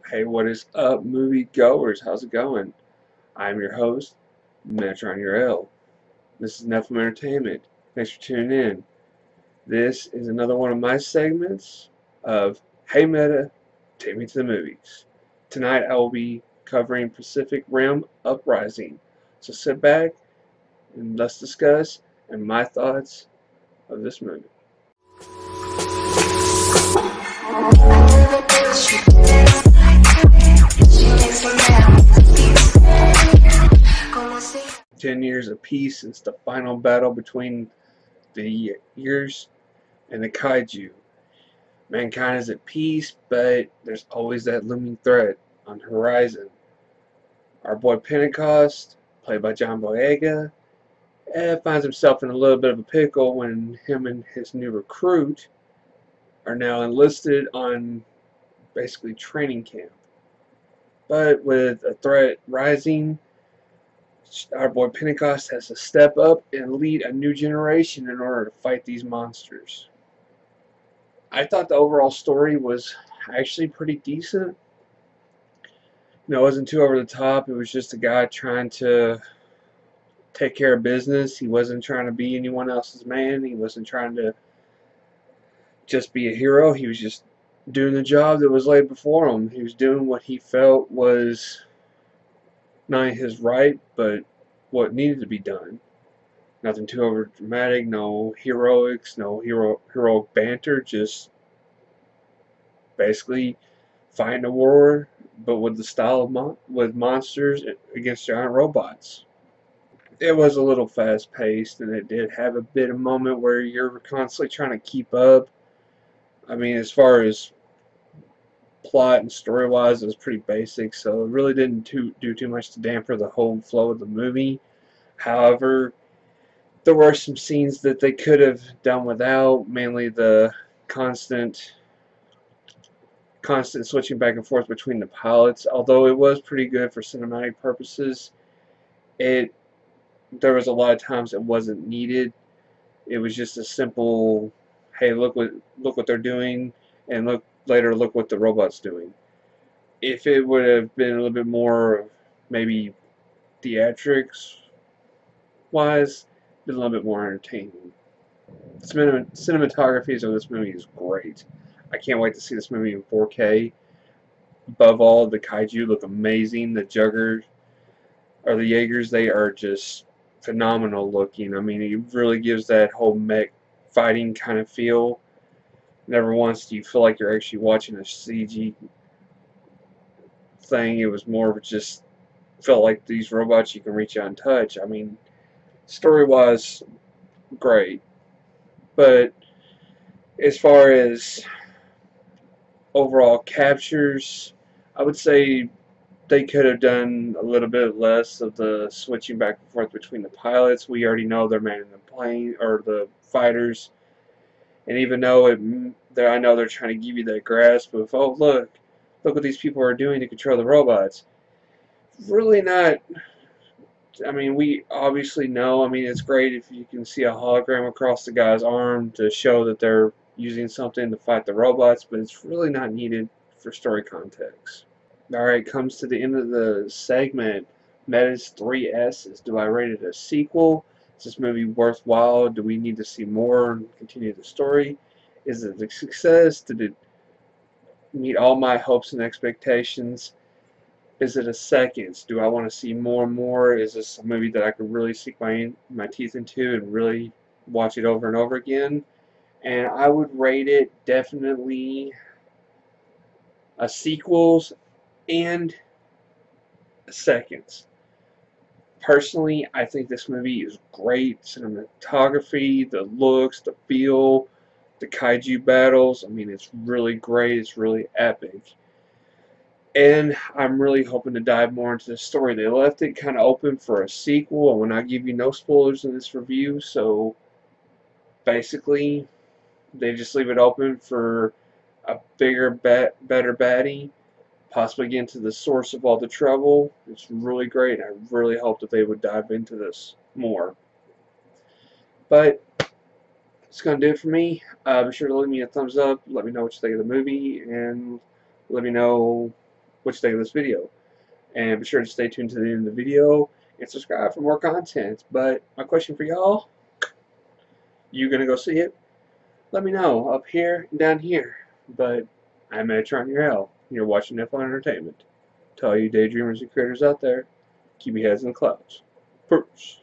Hey, what is up, movie goers? How's it going? I'm your host, Metatron Uriel. This is enough from entertainment. Thanks for tuning in. This is another one of my segments of Hey Meta, Take Me to the Movies. Tonight I will be covering Pacific Rim Uprising. So sit back and let's discuss and my thoughts of this movie. 10 years of peace since the final battle between the years and the kaiju. Mankind is at peace, but there's always that looming threat on the horizon. Our boy Pentecost, played by John Boyega, finds himself in a little bit of a pickle when him and his new recruit are now enlisted on basically training camp. But with a threat rising, our boy Pentecost has to step up and lead a new generation in order to fight these monsters. I thought the overall story was actually pretty decent. It wasn't too over the top. It was just a guy trying to take care of business. He wasn't trying to be anyone else's man. He wasn't trying to just be a hero. He was just doing the job that was laid before him. He was doing what he felt was not only his right, but what needed to be done. Nothing too over dramatic, no heroics, no heroic banter, just basically fighting a war, but with the style of with monsters against giant robots. It was a little fast paced, and it did have a bit of moment where you're constantly trying to keep up. I mean, as far as plot and story wise, it was pretty basic, so it really didn't do too much to damper the whole flow of the movie. However, there were some scenes that they could have done without, mainly the constant switching back and forth between the pilots. Although it was pretty good for cinematic purposes, there was a lot of times it wasn't needed. It was just a simple, hey, look what they're doing, and look what the robot's doing. If it would have been a little bit more maybe theatrics wise, been a little bit more entertaining. Cinematography of this movie is great. I can't wait to see this movie in 4K. Above all, the kaiju look amazing. The Juggers or the Jaegers, they are just phenomenal looking. I mean, it really gives that whole mech fighting kind of feel. Never once do you feel like you're actually watching a CG thing. It was more of just felt like these robots you can reach out and touch. I mean, story-wise, great. But as far as overall captures, I would say they could have done a little bit less of the switching back and forth between the pilots. We already know they're manning the plane or the fighters, and even though I know they're trying to give you that grasp of, oh look what these people are doing to control the robots. Really not. I mean, we obviously know. I mean, it's great if you can see a hologram across the guy's arm to show that they're using something to fight the robots, but it's really not needed for story context. Alright, comes to the end of the segment. Meta's 3 S's. Do I rate it a sequel? Is this movie worthwhile? Do we need to see more and continue the story? Is it a success? Did it meet all my hopes and expectations? Is it a seconds? Do I want to see more and more? Is this a movie that I could really sink my teeth into and really watch it over and over again? And I would rate it definitely a sequels and seconds. Personally, I think this movie is great. Cinematography, the looks, the feel, the kaiju battles. I mean, it's really great. It's really epic. And I'm really hoping to dive more into the story. They left it kind of open for a sequel. I will not give you no spoilers in this review, so basically they just leave it open for a bigger, better baddie, possibly get into the source of all the trouble. It's really great. I really hope that they would dive into this more. But it's going to do it for me. Be sure to leave me a thumbs up. Let me know what you think of the movie, and let me know what you think of this video. And be sure to stay tuned to the end of the video and subscribe for more content. But my question for y'all, you gonna go see it? Let me know up here and down here. But I'm Metatron Uriel. You're watching F1 Entertainment. To all you daydreamers and creators out there, keep your heads in the clouds. Peace.